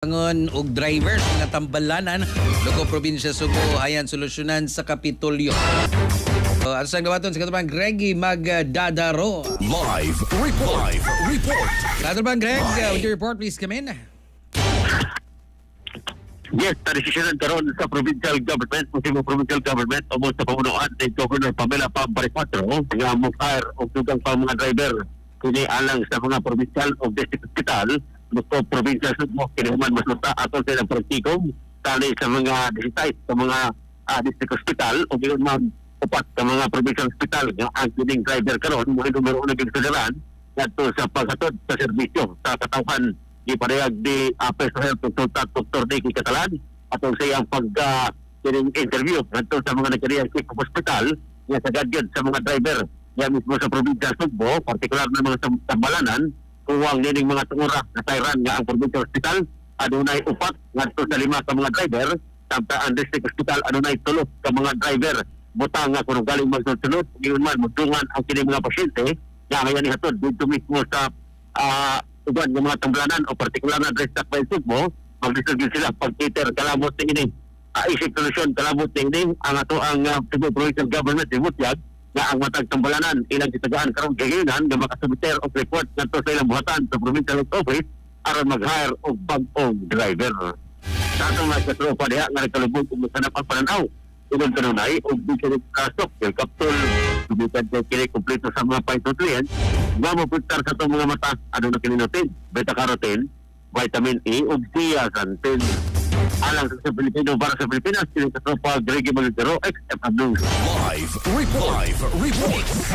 Pangon og driver sa mga tambalanan Loco Probinsya Subo ayan solusyonan sa Kapitolyo. Asang gawaton sa katubang Greggy Magdadaro. Live report. Katubang Greg, with your report please come in. Yes, tradisyonan karon sa provincial government, Musimo provincial government o sa pamunuan ni Governor Pamela Pambaricotro nga mo-fire og dugang pa mga driver kini alang sa mga provincial o district hospital gusto provincial Subo kini human masluta aton sa praktikom tali sa mga district sa mga district hospital o giyon man upat sa mga provincial hospital nga ang kining driver karon mo numero 1 ng federal ngadto sa paghatod sa serbisyo sa katawhan iparehag di personal consultant Dr. Nicky Catalan atong sa iyang interview ngadto sa mga nagkariya sa hospital nga sagad sa mga driver nga mismo sa probinsya Subo, partikular na mga tambalanan kuwang nining mga tungura na sayran nga ang provincial hospital adunay upat ngadto sa 5 ka mga driver samtang ang district hospital adunay 3 ka mga driver butang nga kung galing magsunod giyon man mudungan ang kini mga pasyente nga ngayon ni hatod dito mismo sa uban ng mga tambalanan o partikular na district by Subo mag-distribute sila pag-cater kalabot ni ini isip solusyon kalabot ni ini ang ato ang Subo provincial government ni Mutyag nga ang matag tambalanan ilang gitagaan karong kahinan nga makasubiter og report ngadto sa ilang buhatan sa provincial office aron mag-hire og bag-ong driver. Sa atong mga katropa diha nga nagkalubog og sanap ang pananaw ilang kanunay og bisan kasok kay kaptol subitan kay kini kompleto sa mga phytonutrients nga mapuntar sa itong mga mata ano na kininutin beta-carotene, vitamin E ug zeaxanthin alang sa Pilipino para sa Pilipinas kini katropa Greggy Magdadaro XFM News. Live report.